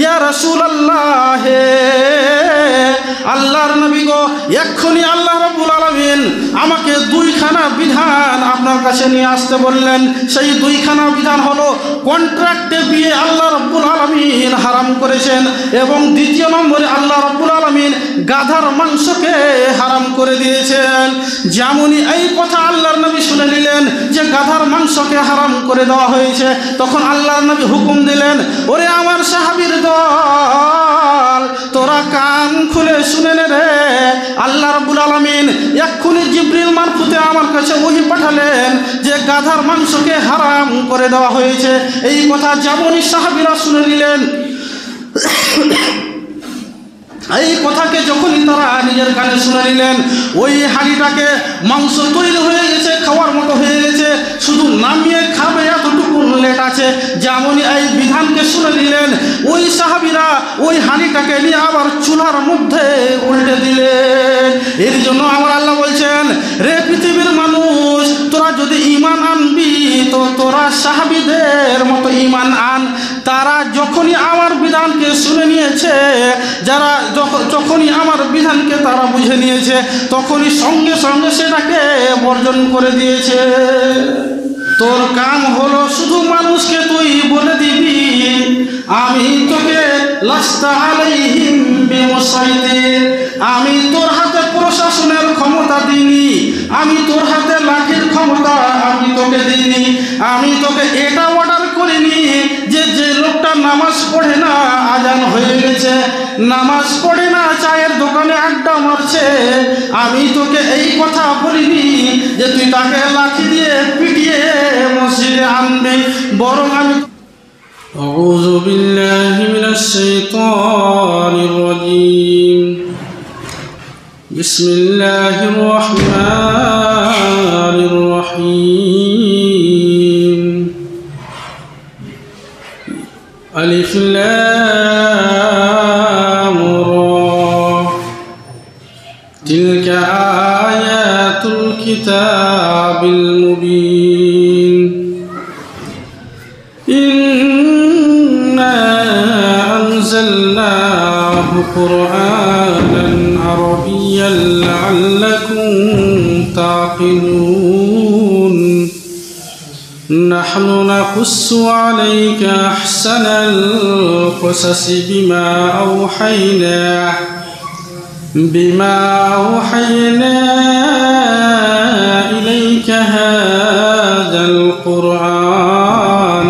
ইয়া রাসূলুল্লাহ, আল্লাহর নবী গো, এক্ষুনি আল্লাহ রাব্বুল আলামিন আমাকে দুইখানা বিধান আপনার কাছে নিয়ে আসতে বললেন। সেই দুইখানা বিধান হলো, কন্ট্রাক্টে বিয়ে আল্লাহ রাব্বুল আলামিন হারাম করেছেন, এবং দ্বিতীয় নম্বরে আল্লাহ রাব্বুল আলামিন গাধার মাংসকে হারাম করে দিয়েছেন। যেমনই এই কথা আল্লাহর নবী শুনে নিলেন যে গাধার মাংসকে হারাম করে দেওয়া হয়েছে, তখন আল্লাহর নবী হুকুম দিলেন, ওরে আমার সাহাবীর দল, তোরা কান খুলে শুনে নে রে, আল্লাহ রাব্বুল আলামিন এক্ষুনি জিবরিল মারফতে আমার কাছে ওহী পাঠালেন যে গাধার মাংসকে হারাম করে দেওয়া হয়েছে। এই কথা যেমনই সাহাবীরা শুনে নিলেন, এই কথাকে যখনই তারা নিজের কানে শুনে নিলেন, ওই হাঁড়িটাকে মাংস তৈরি হয়ে গেছে, খাওয়ার মতো হয়ে গেছে, শুধু নামিয়ে খাবে এতটুকু লেট আছে। যেমনই এই বিধানকে শুনে নিলেন, ওই সাহাবীরা ওই হাঁড়িটাকে নিয়ে আবার চুলার মধ্যে উল্টে দিলেন। এর জন্য আমার আল্লাহ বলছেন, রে পৃথিবীর মানুষ, তোরা যদি ঈমান আনবি তো তোরা সাহাবীদের মতো ঈমান আন। তারা যখনই আমার বিধানকে শুনে নিয়েছে, যারা যখনই আমার বিধানকে তারা বুঝে নিয়েছে, তখনই সঙ্গে সঙ্গে সেটাকে বর্জন করে দিয়েছে। তোর কাম হলো শুধু মানুষকে তুই বলে দিবি, আমি তোকে লাস্তা আলাইহিম বিমুসাইতির, আমি তোর হাতে প্রশাসনের ক্ষমতা দিইনি, আমি তোর হাতে লাঠির ক্ষমতা আমি তোকে দিইনি, আমি তোকে এটা অর্ডার করিনি যে যে লোকটা নামাজ পড়ে না, আজান হয়ে গেছে, নামাজ পড়ে না, চায়ের দোকানে আড্ডা মারছে, আমি তোকে এই কথা বলিনি যে তুই তাকে লাঠি দিয়ে পিটিয়ে মসজিদে আনবি, বরং আমি আউযু বিল্লাহি মিনাশ শাইতানির রাজীম। বিসমিল্লাহির রহমানির রহিম। আলিফ লাম রা, তিলকা আয়াতুল কিতাবিল মুবিন। ইন্না আনজালনাহু কুরআনান আরাবিয়্যান লাআল্লাকুম তাকিলুন। نحن نقص عليك أحسن القصص بما أوحينا إليك هذا القرآن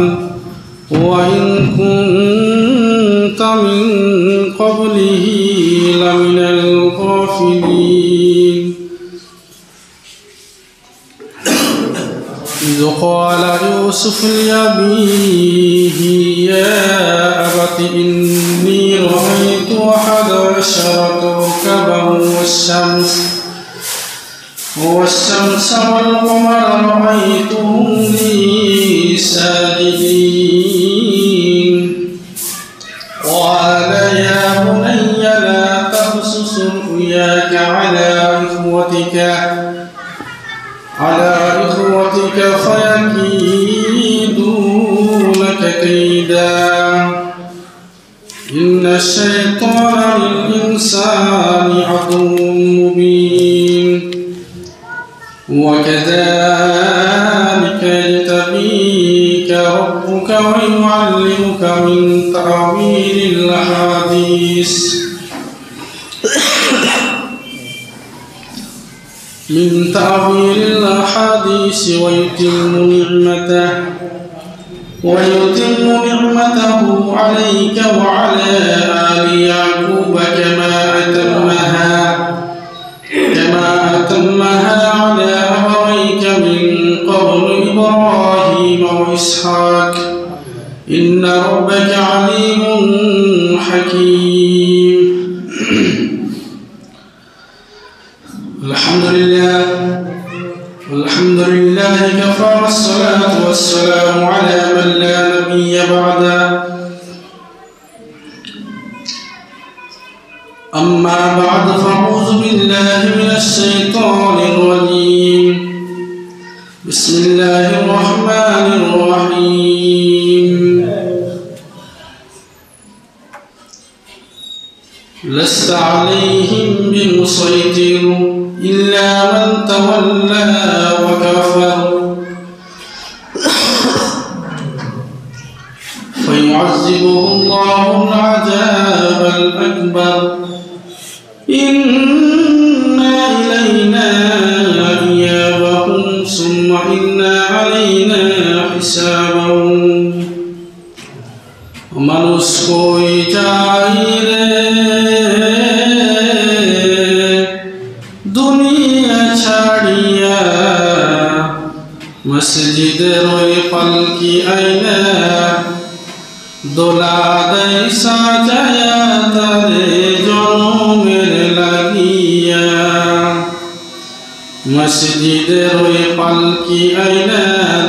وإن كنت من قبله لمن الغافلين. إذ قال يوسف لأبيه يا أبت إني رأيت 11 كوكبا والشمس والقمر رأيتهم لي ساجدين. قال يا بني لا تقصص رؤياك على إخوتك فيكيدوا لك كيدا إن الشيطان للإنسان عدو مبين. وكذلك يجتبيك ربك ويعلمك من تأويل الأحاديث ويتم نعمته عليك وعلى آل يعقوب كما أتمها على أبويك من قبل إبراهيم وإسحاق إن ربك عليم حكيم. الحمد لله كفى والصلاة والسلام على من لا نبي بعده. أما بعد فأعوذ بالله من الشيطان الرجيم. بسم الله الرحمن الرحيم. لست عليهم بمسيطر إلا من تولى وكفر فيعذبه الله العذاب الأكبر إن إلينا إيابهم ثم إن علينا حسابهم মানুষ কই যায় রে দুনিয়া ছাড়িয়া মসজিদের ওই পালকি আইনা দোলা দেয় সাজায়া তারে জনমের লাগিয়া মসজিদের ওই পালকি আইনা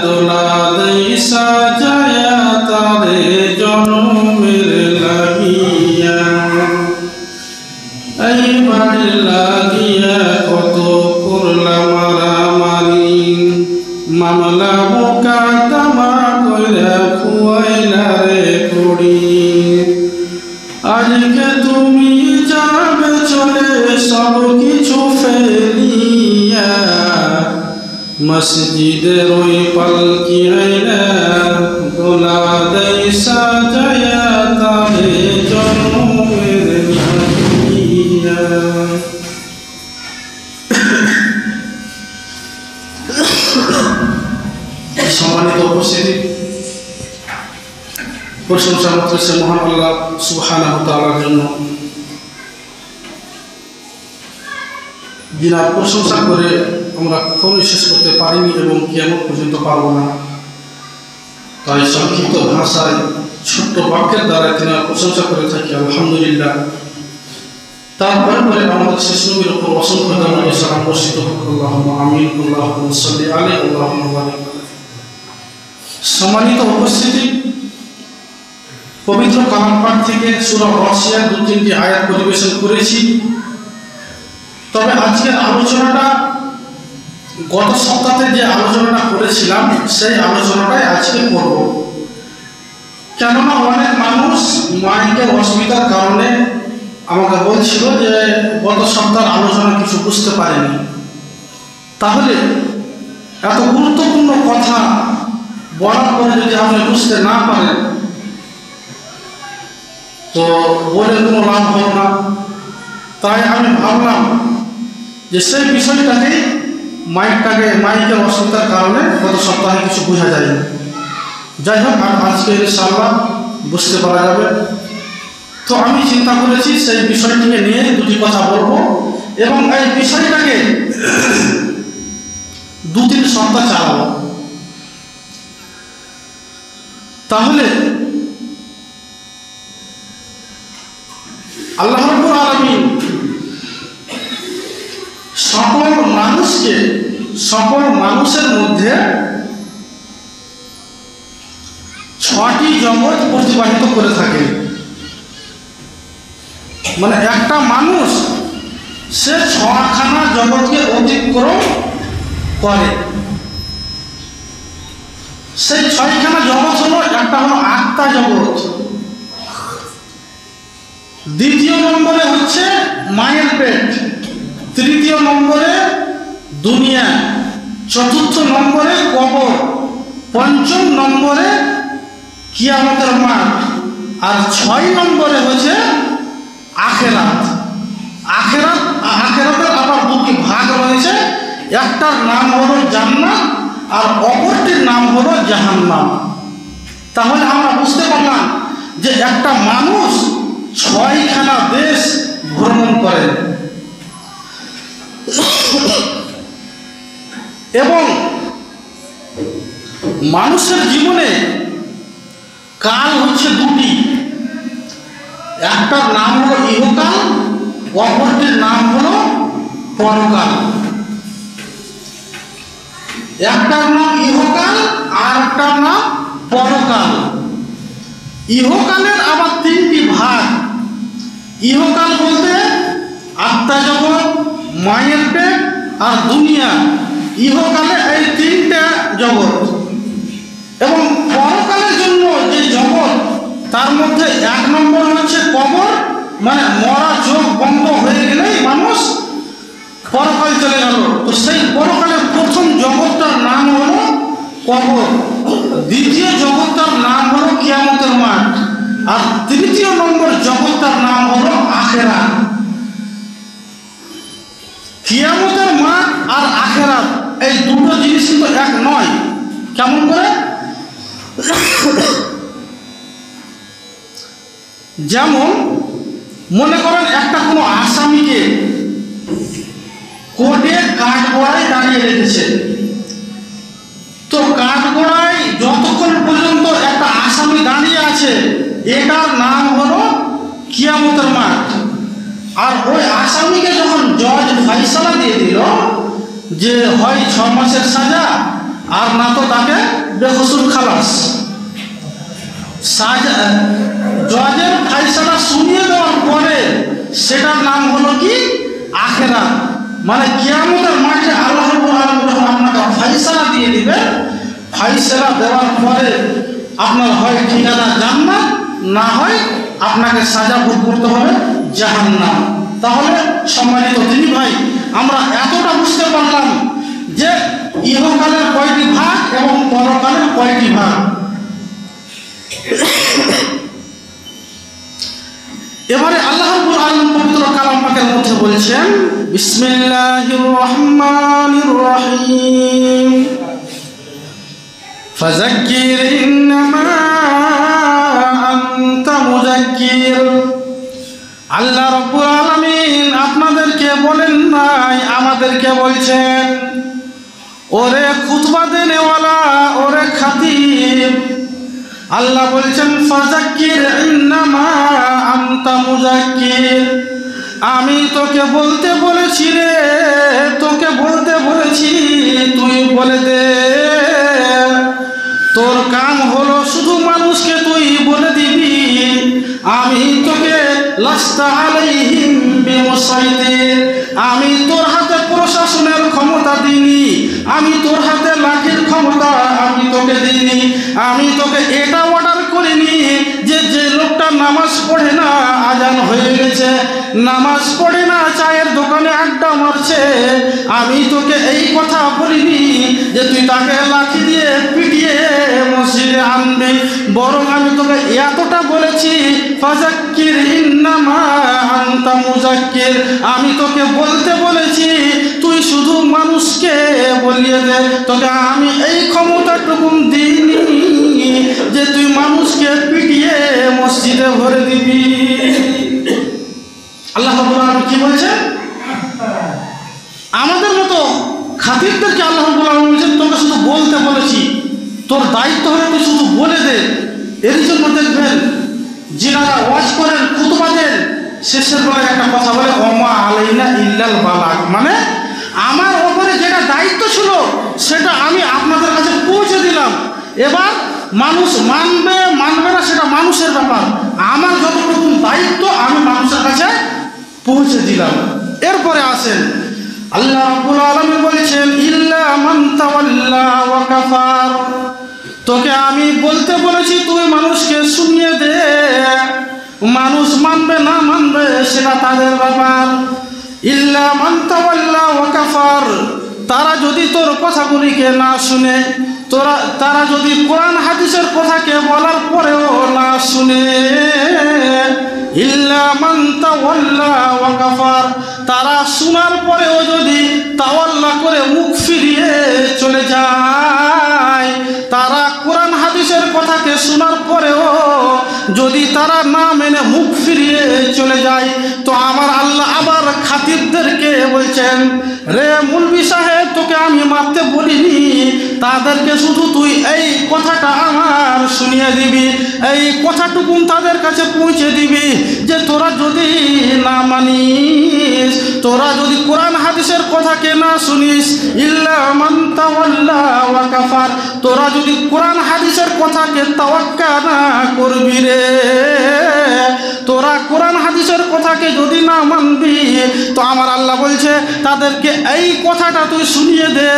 দোলা দেয় সাজায়া তারে জনমের লাগিয়া এইবার লাগিয়া কত করলাম মারামারি মামলা মোকদ্দমা কইরা খুয়াইলা রে করি আজকে তুমি যাবে চলে সব কিছু ফেলিয়া মসজিদের ওই পালকি আইনা দোলা দেয় সাজায়া তারে জনমের লাগিয়া সম্মানিত উপস্থিতি, প্রশংসা করতেছে মহান আল্লাহ সুবহানাহু ওয়া তাআলার জন্য, যিনার প্রশংসা করে আমরা কখনোই শেষ করতে পারিনি এবং কিয়ামত পর্যন্ত পারবো না। তাই সংক্ষিপ্ত ভাষায় ছোট্ট বাক্যের দ্বারা তিনার প্রশংসা করে থাকি আলহামদুলিল্লাহ। তারপরে আমাদের শেষ নবীর উপর অসংখ্য দরুদ ও সালাম বর্ষিত হোক। আল্লাহুম্মা আমিন। আল্লাহুম্মা সাল্লি আলাইহি আল্লাহুম্মা বারিক আলাইহি। সম্মানিত উপস্থিতি, পবিত্র কালাম পাঠ থেকে সূরা গাশিয়ার 2-3টি আয়াত পরিবেশন করেছি। তবে আজকের আলোচনাটা গত সপ্তাহে যে আলোচনাটা করেছিলাম সেই আলোচনাটাই আজকে করব। কেননা অনেক মানুষ মাইকের অসুবিধার কারণে আমাকে বলছিল যে গত সপ্তাহের আলোচনা কিছু বুঝতে পারেনি। তাহলে এত গুরুত্বপূর্ণ কথা বলার পরে যদি আপনি বুঝতে না পারেন তো বলে কোনো লাভ হল না। তাই আমি ভাবলাম যে সেই বিষয়টাকে মাইকের অসুবিধার কারণে গত সপ্তাহে কিছু বোঝা যায়নি। যাই হোক, আজকে ইনশাআল্লাহ বুঝতে পারা যাবে। তো আমি চিন্তা করেছি সেই বিষয়টিকে নিয়ে দুটি কথা বলবো এবং এই বিষয়টাকে 2-3 সপ্তাহ চালাবো। তাহলে আল্লাহ রাব্বুল আলামিন সকল মানুষের মধ্যে 6টি জগৎ প্রতিবাহিত করে থাকে। মানে একটা মানুষ সে 6খানা জগৎকে অতিক্রম করে। সেই 6খানা জগৎ হলো, একটা হলো আত্মা জগৎ, দ্বিতীয় নম্বরে হচ্ছে মায়ের পেট, তৃতীয় নম্বরে দুনিয়া, চতুর্থ নম্বরে কবর, পঞ্চম নম্বরে কিয়ামতের মাঠ, আর 6 নম্বরে হচ্ছে আখেরাত। আখেরাতের আবার 2টি ভাগ রয়েছে, একটার নাম হলো জান্নাত আর অপরটির নাম হলো জাহান্নাম। তাহলে আমরা বুঝতে পারলাম যে একটা মানুষ 6খানা দেশ ভ্রমণ করে এবং মানুষের জীবনে কাল হচ্ছে 2টি, একটার নাম হলো ইহকাল, অপরটির নাম হলো পরকাল। একটার নাম ইহকাল আর একটার নাম পরকাল। ইহকালের আবার 3টি ভাগ। ইহকাল বলতে আত্মা জগৎ, মায়ের পেট আর দুনিয়া। ইহকালে এই 3টা জগৎ এবং পরকালের জন্য যে জগৎ তার মধ্যে 1 নম্বর হচ্ছে কবর, মানে মরা চোখ বন্ধ হয়ে গেলেই মানুষ পরকাল চলে গেল। তো সেই পরকালের প্রথম জগৎটার নাম হলো কবর, দ্বিতীয় জগৎটার নাম হলো কিয়ামতের মাঠ, আর তৃতীয় নম্বর জগৎটার নাম হলো আখিরাত। কিয়ামতের মাঠ আর আখিরাত এই দুটো জিনিস কিন্তু এক নয়। কেমন করে? যেমন মনে করেন একটা কোনো আসামিকে কোর্টে কাঠগড়ায় দাঁড়িয়ে রেখেছে, তো কাঠগড়ায় যতক্ষণ পর্যন্ত একটা আসামি দাঁড়িয়ে আছে এটার নাম হলো কিয়ামতের মাঠ। আর ওই আসামিকে যখন জজ ফয়সালা দিয়ে দিল যে হয় 6 মাসের সাজা আর না তো তাকে বেকসুর খালাস, সাজা জজের ফয়সালা শুনিয়ে দেওয়ার পরে সেটার নাম হলো কি? আখিরাত। মানে কিয়ামতের মাঠে আল্লাহ রাব্বুল আলামিন যখন আপনাকে ফয়সালা দিয়ে দিবে, ফয়সালা দেওয়ার পরে আপনার হয় ঠিকানা জান্নাত, না হয় আপনাকে সাজা ভোগ করতে হবে জাহান্নাম। তাহলে সম্মানিত দিনী ভাই, আমরা এতটা বুঝতে পারলাম যে ইহকালের কয়টি ভাগ এবং পরকালের কয়টি ভাগ। এবারে আল্লাহ রাব্বুল আলামিন পবিত্র কালাম পাকের মধ্যে বলছেন, বিসমিল্লাহির রহমানির রহিম, ফাযাক্কির ইন্নামা আনতা মুযাক্কির। আল্লাহ রাব্বুল আলামিন আপনাদেরকে বলেন নাই, আমাদেরকে বলছেন, ওরে খুতবা দেনেওয়ালা, ওরে খাতিব। আল্লাহ বলছেন ফাযাক্কির ইন্নামা আনতা মুযাক্কির, আমি তোকে বলতে বলেছি রে, তোকে বলতে বলেছি, তুই বলে দে। তোর কাম হলো শুধু মানুষকে তুই বলে দিবি, আমি তোকে লাস্তা আলাইহিম বিমুসাইতির, আমি তোর হাতে প্রশাসনের ক্ষমতা দিইনি, আমি তোর হাতে লাঠির ক্ষমতা আমি তোকে দিইনি। আমি তোকে এটা অর্ডার করিনি যে যে লোকটা নামাজ পড়ে না, আজান হয়ে গেছে, নামাজ পড়ে না, চায়ের দোকানে আড্ডা মারছে, আমি তোকে এই কথা বলিনি যে তুই তাকে লাঠি দিয়ে পিটিয়ে মসজিদে আনবি। বরং আমি তোকে এতটা বলেছি, ফাযাক্কির ইন্নামা আনতা মুযাক্কির, আমি তোকে বলতে বলেছি তুই শুধু মানুষকে বলিয়ে দে। তোকে আমি এই ক্ষমতাটুকু দিইনি যে তুই মানুষকে পিটিয়ে মসজিদে ভরে দিবি। আল্লাহ রাব্বুল আলামিন কি বলছে? আমাদের মতো খাতিরদেরকে আল্লাহ রাব্বুল আলামিন বলছেন তোকে শুধু বলতে বলেছি, তোর দায়িত্ব হলো তুই শুধু বলে দে। এর জন্য দেখবেন যিনারা ওয়াজ করেন, খুতবা দেন, শেষের বেলায় একটা কথা বলে, ওমা আলাইনা ইল্লাল বালাগ, মানে আমার ওপরে যেটা দায়িত্ব ছিল সেটা আমি আপনাদের কাছে পৌঁছে দিলাম। এবার মানুষ মানবে মানবে না সেটা মানুষের ব্যাপার, আমার যতটুকু দায়িত্ব আমি মানুষের কাছে পৌঁছে দিলাম। এরপরে আসেন আল্লাহ রাব্বুল আলামিন বলেছেন, ইল্লা মান তাওয়াল্লা ওয়া কাফার, তোকে আমি বলতে বলেছি তুই মানুষকে শুনিয়ে দে, মানুষ মানবে না মানবে সেটা তাদের ব্যাপার। ইল্লা মান তাওয়াল্লা ওয়া কাফার, তারা যদি তোর কথাগুলিকে না শুনে, তারা যদি কোরআন হাদিসের কথাকে বলার পরেও না শুনে, ইল্লা মান তাওয়াল্লা ওয়া কাফার, তারা শোনার পরেও যদি তাওয়াল্লা করে মুখ ফিরিয়ে চলে যায়, তারা কোরআন হাদিসের কথাকে শোনার পরেও যদি তারা না মেনে মুখ ফিরিয়ে চলে যায়, তো আমার আল্লাহ আবার খাতিবদেরকে বলছেন, রে মুলবি সাহেব, তোকে আমি মারতে বলিনি, তাদেরকে শুধু তুই এই কথাটা আমার শুনিয়ে দিবি, এই কথাটুকুন তাদের কাছে পৌঁছে দিবি যে তোরা যদি না মানিস, তোরা যদি কোরআন হাদিসের কথাকে না শুনিস, ইল্লা মান তাওয়াল্লা ওয়া কাফার, তোরা যদি কোরআন হাদিসের কথাকে তাওয়াক্কা না করবি রে, তোরা কোরআন হাদিসের কথাকে যদি না মানবি, তো আমার আল্লাহ বলছে তাদেরকে এই কথাটা তুই শুনিয়ে দে,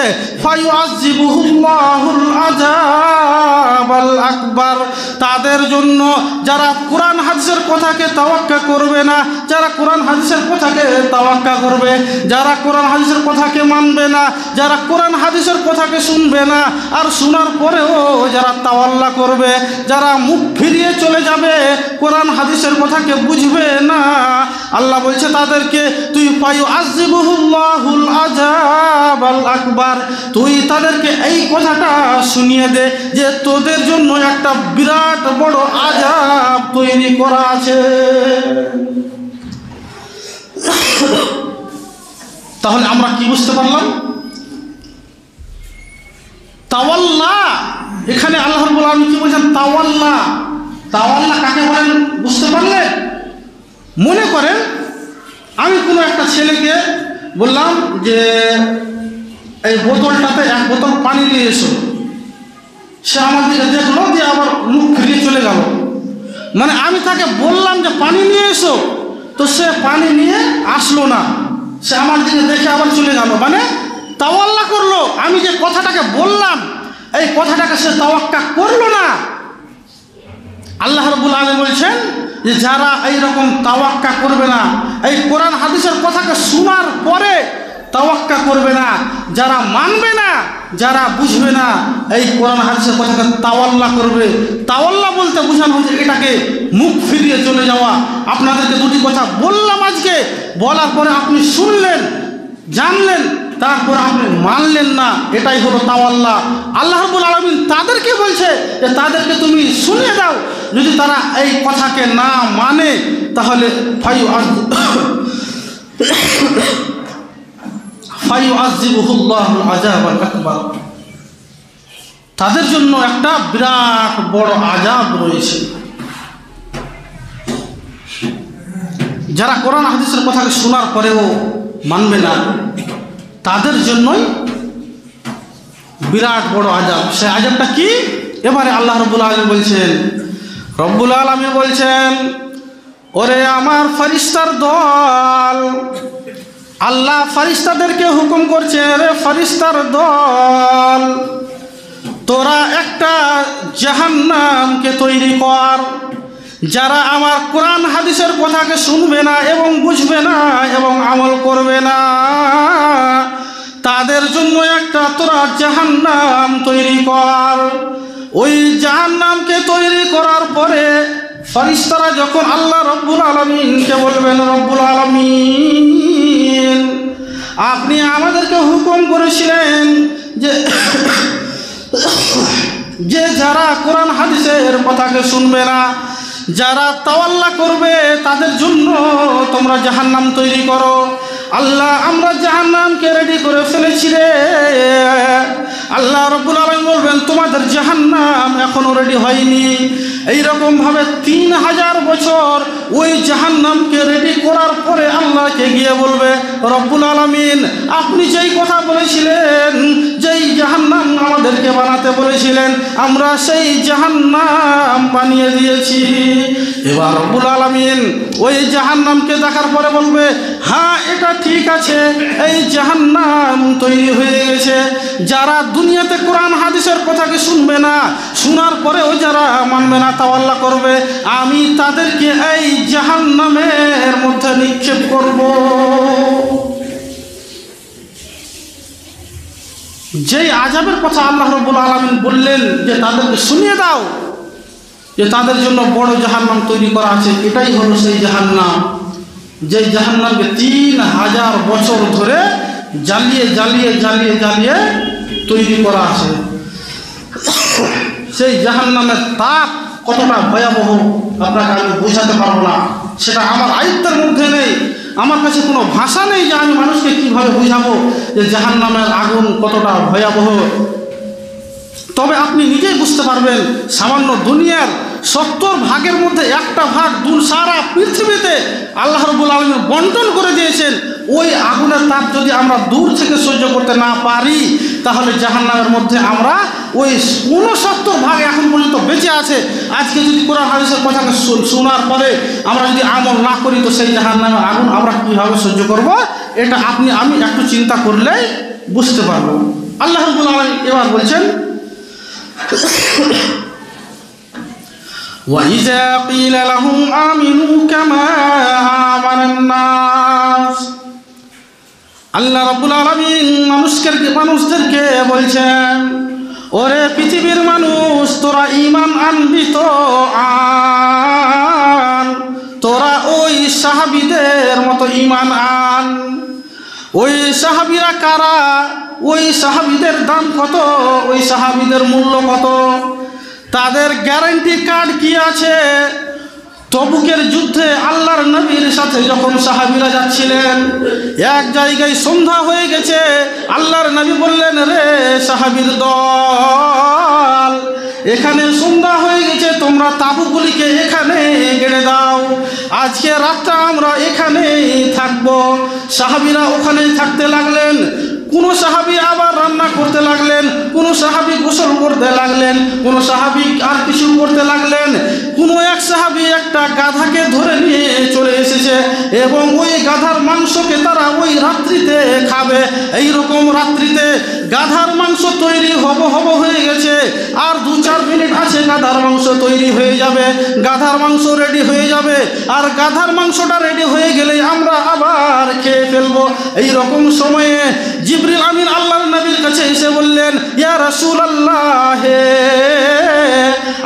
ফায়ুআযিবুহুল্লাহুল আযাবাল আকবার। তাদের জন্য যারা কোরআন হাদিসের কথাকে তাওয়াক্কা করবে না, যারা কোরআন হাদিসের কথাকে তাওয়াক্কা করবে, যারা কোরআন হাদিসের কথাকে মানবে না, যারা কোরআন হাদিসের কথাকে শুনবে না, আর শোনার পরেও যারা তাওয়াল্লা করবে, যারা মুখ ফিরিয়ে চলে যাবে, কোরআন হাদিসের কথাকে বুঝবে না, আল্লাহ বলছে তাদেরকে তুই ফায়ুআযিবুহুল্লাহুল আযাবাল আকবার, তুই তাদেরকে এই কথাটা শুনিয়ে দে যে তোদের জন্য একটা বিরাট বড় আযাব তৈরি করা আছে। তাহলে আমরা কি বুঝতে পারলাম? তাওয়াল্লা, এখানে আল্লাহ রাব্বুল আলামিন কি বলছেন? তাওয়াল্লা। তাওয়াল্লা কাকে বলেন বুঝতে পারলে? মনে করেন আমি কোনো একটা ছেলেকে বললাম যে এই বোতলটাতে এক বোতল পানি নিয়ে এসো, সে আমার দিকে দেখলো দিয়ে আবার মুখ ফিরিয়ে চলে গেল। মানে আমি তাকে বললাম যে পানি নিয়ে এসো, তো সে পানি নিয়ে আসলো না, সে আমার দিকে দেখে আবার চলে গেল। মানে তাওয়াল্লা করলো, আমি যে কথাটাকে বললাম এই কথাটাকে সে তাওয়াক্কা করলো না। আল্লাহ রাব্বুল আলামিন বলছেন যে যারা এইরকম তাওয়াক্কা করবে না, এই কোরআন হাদিসের কথাকে শোনার পরে তাওয়াক্কা করবে না, যারা মানবে না, যারা বুঝবে না, এই কোরআন হাদিসের কথাকে তাওয়াল্লা করবে। তাওয়াল্লা বলতে বোঝানো হচ্ছে এটাকে মুখ ফিরিয়ে চলে যাওয়া। আপনাদেরকে দুটি কথা বললাম আজকে, বলার পরে আপনি শুনলেন, জানলেন, তারপর আপনি মানলেন না, এটাই হলো তাওয়াল্লা। আল্লাহ রাব্বুল আলামিন তাদেরকে বলছে যে তাদেরকে তুমি শুনিয়ে দাও, যদি তারা এই কথাকে না মানে তাহলে ফায়ুআযিবুহুল্লাহুল আযাবাল আকবার, তাদের জন্য একটা বিরাট বড় আযাব রয়েছে। যারা কোরআন হাদিসের কথাকে শোনার পরেও মানবে না, তাদের জন্যই বিরাট বড় আযাব। সেই আযাবটা কি? এবারে আল্লাহ রাব্বুল আলামিন বলছেন, রব্বুল আলামিন বলছেন, ওরে আমার ফেরেশতার দল, আল্লাহ ফেরেশতাদেরকে হুকুম করছে, রে ফেরেশতার দল, তোরা একটা জাহান্নামকে তৈরি কর। যারা আমার কোরআন হাদিসের কথাকে শুনবে না এবং বুঝবে না এবং আমল করবে না, তাদের জন্য একটা তোরা জাহান্নাম তৈরি কর। ওই জাহান্নামকে তৈরি করার পরে ফেরেশতারা যখন আল্লাহ রব্বুল আলামিনকে বলবেন, রব্বুল আলামিন আপনি আমাদেরকে হুকুম করেছিলেন যে যারা কোরআন হাদিসের কথাকে শুনবে না, যারা তাওয়াল্লা করবে, তাদের জন্য তোমরা জাহান্নাম তৈরি করো। আল্লাহ আমরা জাহান্নামকে রেডি করে ফেলেছি রে। আল্লাহ রাব্বুল আলামিন বলবেন তোমাদের জাহান্নাম এখনো রেডি হয়নি। এইরকমভাবে 3000 বছর ওই জাহান্নামকে রেডি করার পরে আল্লাহকে গিয়ে বলবে, রব্বুল আলামিন আপনি যেই কথা বলেছিলেন, যেই জাহান্নাম আমাদেরকে বানাতে বলেছিলেন, আমরা সেই জাহান্নাম বানিয়ে দিয়েছি। এবার রব্বুল আলামিন ওই জাহান্নামকে দেখার পরে বলবে, হ্যাঁ এটা ঠিক আছে, এই জাহান্নাম তৈরি হয়ে গেছে। যারা দুনিয়াতে কোরআন হাদিসের কথাকে শুনবে না, শোনার পরেও যারা মানবে না, তাওয়াল্লা করবে, আমি তাদেরকে এই জাহান্নামের মধ্যে নিক্ষেপ করব। যেই আযাবের কথা আল্লাহ রাব্বুল আলামিন বললেন যে তাদেরকে শুনিয়ে দাও যে তাদের জন্য বড় জাহান্নাম তৈরি করা আছে, এটাই হলো সেই জাহান্নাম, যেই জাহান্নামকে 3000 বছর ধরে জ্বালিয়ে জ্বালিয়ে জ্বালিয়ে জ্বালিয়ে তৈরি করা আছে। সেই জাহান্নামের তাপ কতটা ভয়াবহ আপনাকে আমি বোঝাতে পারবো না, সেটা আমার আয়ত্তের মধ্যে নেই। আমার কাছে কোনো ভাষা নেই যে আমি মানুষকে কীভাবে বোঝাবো যে জাহান্নামের আগুন কতটা ভয়াবহ। তবে আপনি নিজেই বুঝতে পারবেন, সামান্য দুনিয়ার 70 ভাগের মধ্যে একটা ভাগ সারা পৃথিবীতে আল্লাহ রাব্বুল আলামিন বন্টন করে দিয়েছেন। ওই আগুনের তাপ যদি আমরা দূর থেকে সহ্য করতে না পারি, তাহলে জাহান্নামের মধ্যে আমরা ওই 69 ভাগ এখন পর্যন্ত বেঁচে আছে। আজকে যদি কোরআন হাদিসের কথাকে শোনার পরে আমরা যদি আমল না করি, তো সেই জাহান্নামের আগুন আমরা কীভাবে সহ্য করব এটা আমি একটু চিন্তা করলেই বুঝতে পারবো। আল্লাহ রাব্বুল আলামিন এবার বলছেন, وَإِذَا قِيلَ لَهُمْ آمِنُوا كَمَا آمَنَ النَّاسُ। আল্লাহ রাব্বুল আলামিন মানুষদেরকে বলছেন, ওরে পৃথিবীর মানুষ, তোরা ঈমান আনবি তো আন, তোরা ওই সাহাবীদের মতো ঈমান আন। ওই সাহাবীরা কারা? ওই সাহাবীদের দাম কত? ওই সাহাবীদের মূল্য কত? তাদের গ্যারান্টি কার্ড কি আছে? তবুকের যুদ্ধে আল্লাহর নবীর সাথে যখন সাহাবীরা যাচ্ছিলেন, এক জায়গায় সন্ধ্যা হয়ে গেছে। আল্লাহর নবী বললেন, রে সাহাবীর দল, এখানে সন্ধ্যা হয়ে গেছে, তোমরা তাঁবুগুলিকে এখানে গেড়ে দাও, আজকে রাতটা আমরা এখানেই থাকবো। সাহাবীরা ওখানেই থাকতে লাগলেন। কোনো সাহাবী আবার রান্না করতে লাগলেন, কোনো সাহাবী গোসল করতে লাগলেন, কোনো সাহাবী আর কিছু করতে লাগলেন। কোনো এক সাহাবী একটা গাধাকে ধরে নিয়ে চলে এসেছে এবং ওই গাধার মাংসকে তারা ওই রাত্রিতে খাবে। এইরকম রাত্রিতে গাধার মাংস তৈরি হব হয়ে গেছে, আর 2-4 মিনিট আছে গাধার মাংস তৈরি হয়ে যাবে, গাধার মাংস রেডি হয়ে যাবে। আর গাধার মাংসটা রেডি হয়ে গেলে আমরা আবার খেয়ে ফেলবো। এইরকম সময়ে জিবরিল আমিন আল্লাহর নবীর কাছে এসে বললেন, ইয়া রাসূলুল্লাহ,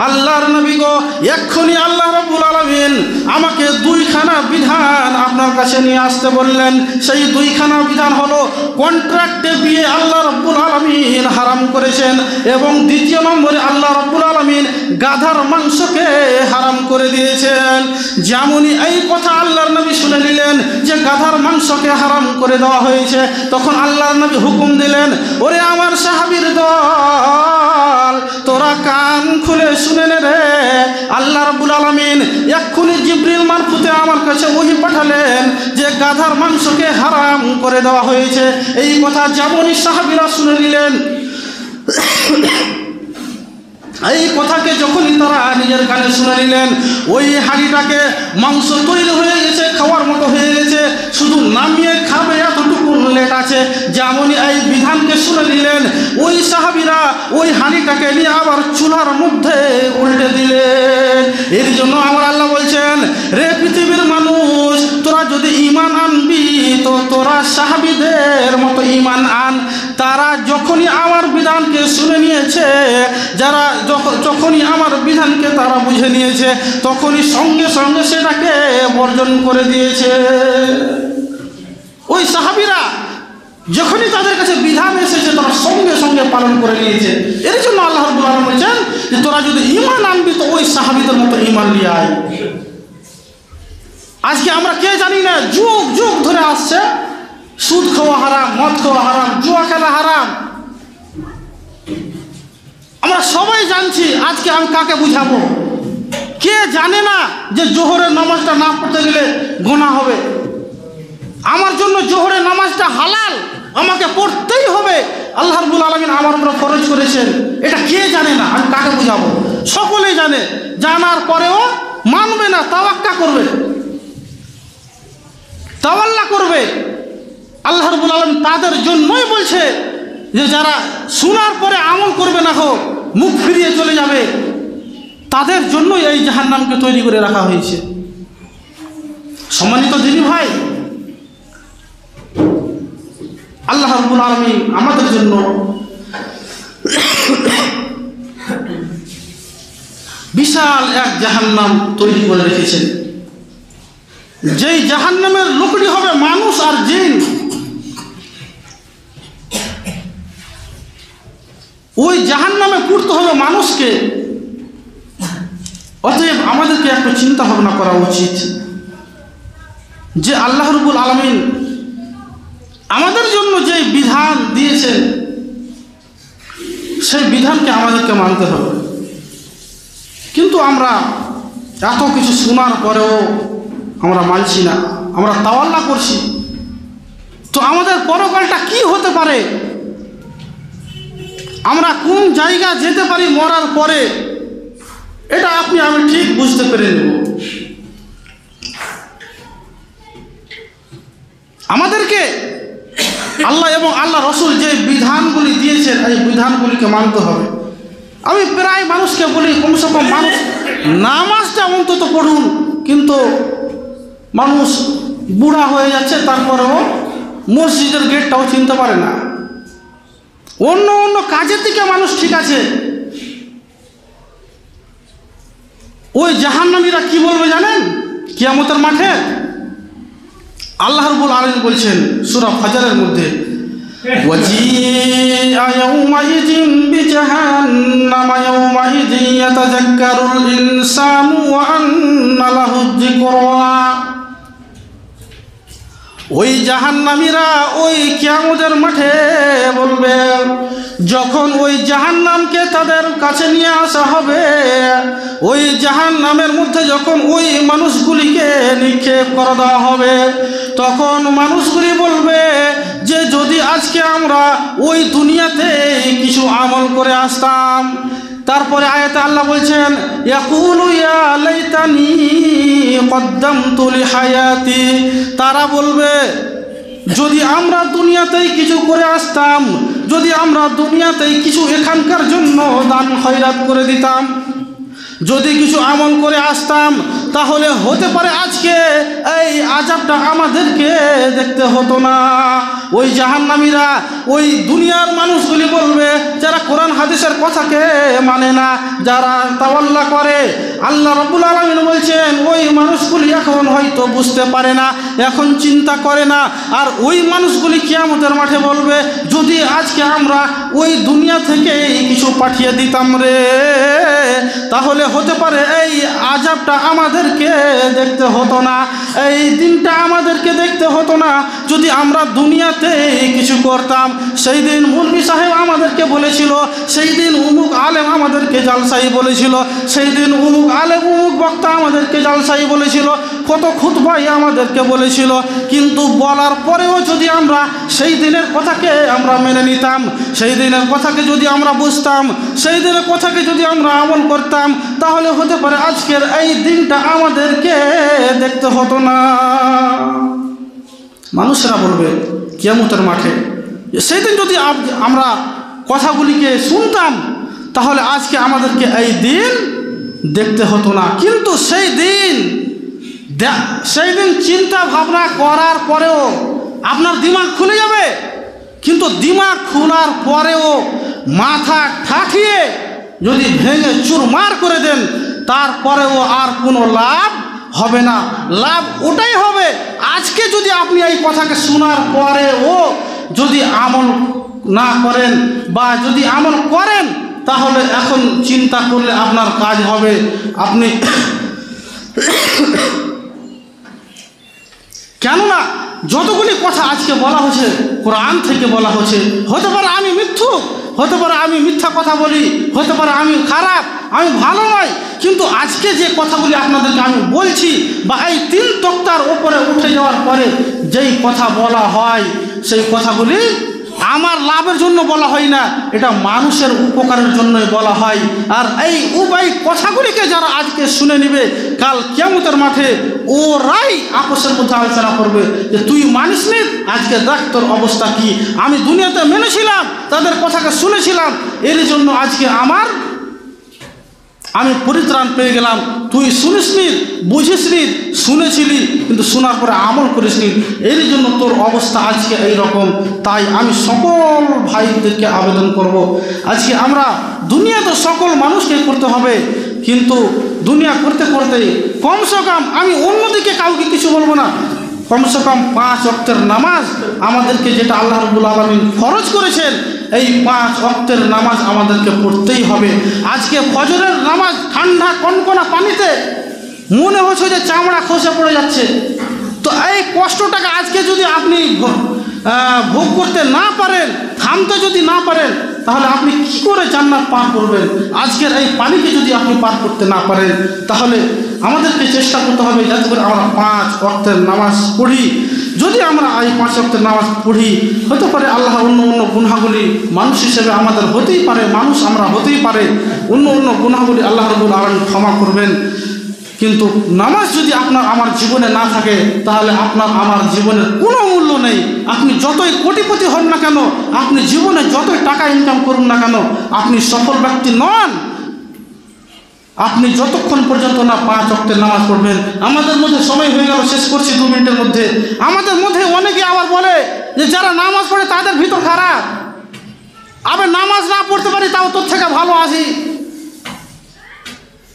আল্লাহর নবী গো, এক্ষুনি আল্লাহ রাব্বুল আলামিন আমাকে 2খানা বিধান আপনার কাছে নিয়ে আসতে বললেন। সেই 2খানা বিধান হলো, কন্ট্রাক্টে বিয়ে আল্লাহ রাব্বুল আলামিন হারাম করেছেন, এবং দ্বিতীয় নম্বরে আল্লাহ রাব্বুল আলামিন গাধার মাংসকে হারাম করে দিয়েছেন। যেমনই এই কথা আল্লাহর নবী শুনে নিলেন যে গাধার মাংসকে হারাম করে দেওয়া হয়েছে, তখন আল্লাহর নবী হুকুম দিলেন, ওরে আমার সাহাবীর দল, তোরা কান খুলে শুনে নে রে। আল্লাহ রাব্বুল আলামিন এক্ষুনি জিবরিল মারফতে আমার কাছে ওহী পাঠালেন যে গাধার মাংসকে হারাম করে দেওয়া হয়েছে। এই কথা যেমনই সাহাবীরা শুনে নিলেন, এই কথাকে যখনই তারা নিজের কানে শুনে নিলেন, ওই হাঁড়িটাকে মাংস তৈরি হয়ে গেছে, খাওয়ার মতো হয়ে গেছে, শুধু নামিয়ে খাবে এতটুকু লেট আছে। যেমনই এই বিধানকে শুনে নিলেন, ওই সাহাবীরা ওই হাঁড়িটাকে নিয়ে আবার চুলার মধ্যে উল্টে দিলেন। এর জন্য আমার আল্লাহ বলছেন, রে পৃথিবীর মানুষ, তোরা যদি ঈমান আনবি তো তোরা সাহাবীদের মতো ঈমান আন। তারা যখনই আমার বিধানকে শুনে নিয়েছে, যখনই আমার বিধানকে তারা বুঝে নিয়েছে, তখনই সঙ্গে সঙ্গে সেটাকে বর্জন করে দিয়েছে। ওই সাহাবীরা যখনই তাদের কাছে বিধান এসেছে, তারা সঙ্গে সঙ্গে পালন করে নিয়েছে। এর জন্য আল্লাহ রাব্বুল আলামিন বলেছেন যে তোরা যদি ঈমান আনবি তো ওই সাহাবীদের মতো ঈমান নিয়ে আয়। আজকে আমরা কে জানি না, যুগ যুগ ধরে আসছে সুদ খাওয়া হারাম, মদ খাওয়া হারাম, জুয়া খেলা হারাম, আমরা সবাই জানছি। আজকে আমি কাকে বুঝাবো? কে জানে না যে জোহরের নামাজটা না পড়তে গেলে গুনাহ হবে? আমার জন্য জোহরের নামাজটা হালাল, আমাকে পড়তেই হবে। আল্লাহ রাব্বুল আলামিন আমার উপর ফরজ করেছেন। এটা কে জানে না? আমি কাকে বুঝাবো? সকলেই জানে, জানার পরেও মানবে না, তাওয়াক্কা করবে, তাওয়াল্লা করবে। আল্লাহ রাব্বুল আলামিন তাদের জন্যই বলছে যে যারা শোনার পরে আমল করবে না, হোক মুখ ফিরিয়ে চলে যাবে, তাদের জন্যই এই জাহান্নামকে তৈরি করে রাখা হয়েছে। সম্মানিত দিনী ভাই, আল্লাহ রাব্বুল আলামিন আমাদের জন্য বিশাল এক জাহান্নাম তৈরি করে রেখেছেন। যেই জাহান্নামের লোকটি হবে মানুষ আর জিন। ওই জাহান্নামে পড়তে হবে মানুষকে। অতএব আমাদেরকে একটু চিন্তা ভাবনা করা উচিত যে আল্লাহ রাব্বুল আলামিন আমাদের জন্য যে বিধান দিয়েছেন, সেই বিধানকে আমাদেরকে মানতে হবে। কিন্তু আমরা এত কিছু শোনার পরেও আমরা মানছি না, আমরা তাওয়াল্লা করছি। তো আমাদের পরকালটা কি হতে পারে? আমরা কোন জায়গা যেতে পারি মরার পরে, এটা আপনি আমি ঠিক বুঝতে পেরে নেব। আমাদেরকে আল্লাহ এবং আল্লাহ রসুল যে বিধানগুলি দিয়েছেন এই বিধানগুলিকে মানতে হবে। আমি প্রায় মানুষকে বলি কমসে কম মানুষ নামাজটা অন্তত পড়ুন, কিন্তু মানুষ বুড়া হয়ে যাচ্ছে তারপরেও মসজিদের গেটটাও চিনতে পারে না। অন্য অন্য কাজের দিকে মানুষ ঠিক আছে। ওই জাহান্নামীরা কি বলবে জানেন? কিয়ামতের মাঠে আল্লাহ রাব্বুল আলামিন বলছেন সূরা ফাজরের মধ্যে, ওয়াজিআ ইয়াউমাইযিন বিজাহান্নামা ইয়াউমাইযিন ইয়াতাযাক্কারুল ইনসানু ওয়া আন্না লাহুয যিকরা। ওই জাহান্নামীরা ওই কিয়ামতের মাঠে বলবে, যখন ওই জাহান্নামকে তাদের কাছে নিয়ে আসা হবে, ওই জাহান্নামের মধ্যে যখন ওই মানুষগুলিকে নিক্ষেপ করে দেওয়া হবে, তখন মানুষগুলি বলবে যে যদি আজকে আমরা ওই দুনিয়াতে কিছু আমল করে আসতাম। তারপরে আয়াতে আল্লাহ বলছেন, ইয়াকুলু ইয়া লাইতানি কদ্দামতু লিহায়াতি। তারা বলবে যদি আমরা দুনিয়াতেই কিছু করে আসতাম, যদি আমরা দুনিয়াতেই কিছু এখানকার জন্য দান খয়রাত করে দিতাম, যদি কিছু আমল করে আসতাম, তাহলে হতে পারে আজকে এই আযাবটা আমাদেরকে দেখতে হতো না। ওই জাহান্নামীরা ওই দুনিয়ার মানুষগুলি বলবে যারা কোরআন হাদিসের কথাকে মানে না, যারা তাওয়াল্লা করে। আল্লাহ রাব্বুল আলামিন বলছেন ওই মানুষগুলি এখন হয়তো বুঝতে পারে না, এখন চিন্তা করে না। আর ওই মানুষগুলি কিয়ামতের মাঠে বলবে যদি আজকে আমরা ওই দুনিয়া থেকে কিছু পাঠিয়ে দিতাম রে, তাহলে হতে পারে এই আযাবটা আমাদেরকে দেখতে হতো না, এই দিনটা আমাদেরকে দেখতে হতো না যদি আমরা দুনিয়াতে কিছু করতাম। সেই দিন মুলবি সাহেব আমাদেরকে বলেছিল, সেই দিন উমুক আলেম আমাদেরকে জালসাই বলেছিল, সেই দিন উমুক আলেম উমুক বক্তা আমাদেরকে জালসাই বলেছিল, কত খুতবাই আমাদেরকে বলেছিল। কিন্তু বলার পরেও যদি আমরা সেই দিনের কথাকে আমরা মেনে নিতাম, সেই দিনের কথাকে যদি আমরা বুঝতাম, সেই দিনের কথাকে যদি আমরা আমল করতাম, তাহলে হতে পারে আজকের এই দিনটা আমাদেরকে দেখতে হতো না। মানুষরা বলবে কিয়ামতের মাঠে সেই দিন যদি আমরা কথাগুলিকে শুনতাম, তাহলে আজকে আমাদেরকে এই দিন দেখতে হতো না। কিন্তু সেই দিন চিন্তা ভাবনা করার পরেও আপনার দিমাগ খুলে যাবে, কিন্তু দিমাগ খোলার পরেও মাথা ঠাঠিয়ে যদি ভেঙে চুরমার করে দেন, তারপরেও আর কোনো লাভ হবে না। লাভ ওটাই হবে আজকে যদি আপনি এই কথাকে শোনার পরেও যদি আমল না করেন, বা যদি আমল করেন তাহলে এখন চিন্তা করলে আপনার কাজ হবে। আপনি কেননা যতগুলি কথা আজকে বলা হচ্ছে কোরআন থেকে বলা হচ্ছে, হতে পারে আমি মিথ্যুক, হতে পারে আমি মিথ্যা কথা বলি, হতে পারে আমি খারাপ, আমি ভালো নয়, কিন্তু আজকে যে কথাগুলি আপনাদেরকে আমি বলছি বা এই তিন তক্তার উপরে উঠে যাওয়ার পরে যেই কথা বলা হয়, সেই কথাগুলি আমার লাভের জন্য বলা হয় না, এটা মানুষের উপকারের জন্যই বলা হয়। আর এই কথাগুলিকে যারা আজকে শুনে নেবে, কাল কিয়ামতের মাঠে ওরাই আপসের মধ্যে আলোচনা করবে যে তুই মানিস নি, আজকে দেখ তোর অবস্থা কি। আমি দুনিয়াতে মেনেছিলাম, তাদের কথাকে শুনেছিলাম, এর জন্য আজকে আমি পরিত্রাণ পেয়ে গেলাম। তুই শুনিসনি, বুঝিসনি, শুনেছিলি কিন্তু শোনার পরে আমল করিসনি, এর জন্য তোর অবস্থা আজকে এই রকম। তাই আমি সকল ভাইদেরকে আবেদন করব, আজকে আমরা দুনিয়া তো সকল মানুষকে করতে হবে, কিন্তু দুনিয়া করতে করতে কমসে কম আমি অন্যদিকে কাউকে কিছু বলবো না, কমসে কম 5 ওয়াক্তের নামাজ আমাদেরকে যেটা আল্লাহ রাব্বুল আলামিন ফরজ করেছেন, এই 5 ওয়াক্তের নামাজ আমাদেরকে পড়তেই হবে। আজকে ফজরের নামাজ ঠান্ডা কনকনা পানিতে মনে হচ্ছে যে চামড়া খসে পড়ে যাচ্ছে। তো এই কষ্টটাকে আজকে যদি আপনি ভোগ করতে না পারেন, থামতে যদি না পারেন, তাহলে আপনি কি করে জান্নাত পার করবেন? আজকের এই পানিকে যদি আপনি পার করতে না পারেন, তাহলে আমাদেরকে চেষ্টা করতে হবে যাতে করে আমরা 5 ওয়াক্তের নামাজ পড়ি। যদি আমরা এই 5 ওয়াক্তের নামাজ পড়ি, হতে পারে আল্লাহ অন্য গুনাহগুলি মানুষ হিসেবে আমাদের হতেই পারে, মানুষ আমরা হতেই পারে, অন্য গুনাহগুলি আল্লাহ রাব্বুল আলামিন ক্ষমা করবেন। কিন্তু নামাজ যদি আপনার আমার জীবনে না থাকে তাহলে আপনার আমার জীবনের কোনো মূল্য নেই। আপনি যতই কোটিপতি হন না কেন, আপনি জীবনে যতই টাকা ইনকাম করুন না কেন, আপনি সফল ব্যক্তি নন আপনি যতক্ষণ পর্যন্ত না 5 ওয়াক্তের নামাজ পড়বেন। আমাদের মধ্যে সময় হয়ে গেল, শেষ করছি 2 মিনিটের মধ্যে। আমাদের মধ্যে অনেকে আবার বলে যে যারা নামাজ পড়ে তাদের ভিতর খারাপ, আবার নামাজ না পড়তে পারি তাও তোর থেকে ভালো আছি।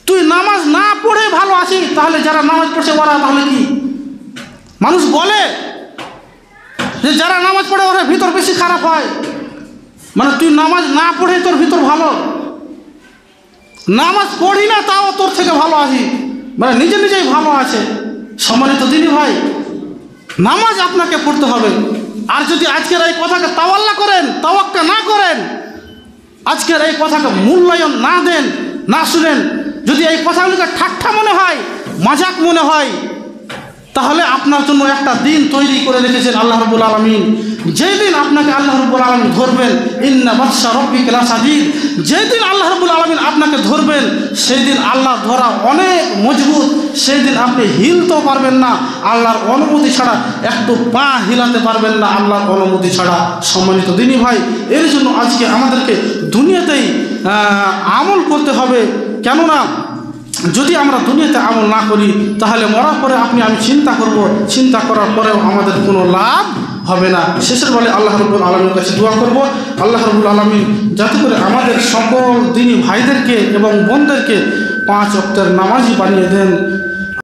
তুই নামাজ না পড়ে ভালো আছিস, তাহলে যারা নামাজ পড়ছে ওরা তাহলে কি? মানুষ বলে যে যারা নামাজ পড়ে ওরা ভিতর বেশি খারাপ হয়, মানে তুই নামাজ না পড়ে তোর ভিতর ভালো, নামাজ পড়ি না তাও তোর থেকে ভালো আছি, মানে নিজে নিজেই ভালো আছে। সম্মানিত দিনী ভাই, নামাজ আপনাকে পড়তে হবে। আর যদি আজকের এই কথাকে তাওয়াল্লা করেন, তাওয়াক্কা না করেন, আজকের এই কথাকে মূল্যায়ন না দেন, না শুনেন, যদি এই কথাগুলিকে ঠাট্টা মনে হয়, মজাক মনে হয়, তাহলে আপনার জন্য একটা দিন তৈরি করে রেখেছেন আল্লাহ রাব্বুল আলামিন। যেই দিন আপনাকে আল্লাহ রাব্বুল আলামিন ধরবেন, ইন্না বাতশা রাব্বিকা লাশাদীদ, যেই দিন আল্লাহ রাব্বুল আলামিন আপনাকে ধরবেন, সেই দিন আল্লাহ ধরা অনেক মজবুত, সেই দিন আপনি হিলতেও পারবেন না, আল্লাহর অনুমতি ছাড়া একটু পা হিলাতে পারবেন না আল্লাহর অনুমতি ছাড়া। সম্মানিত দিনী ভাই, এর জন্য আজকে আমাদেরকে দুনিয়াতেই আমল করতে হবে। কেননা যদি আমরা দুনিয়াতে আমল না করি তাহলে মরার পরে আমি চিন্তা করব, চিন্তা করার পরেও আমাদের কোনো লাভ হবে না। শেষের বলে আল্লাহ রাব্বুল আলামিনের কাছে দোয়া করব, আল্লাহ রাব্বুল আলামিন যাতে করে আমাদের সকল দিনী ভাইদেরকে এবং বোনদেরকে 5 ওয়াক্তের নামাজি বানিয়ে দেন।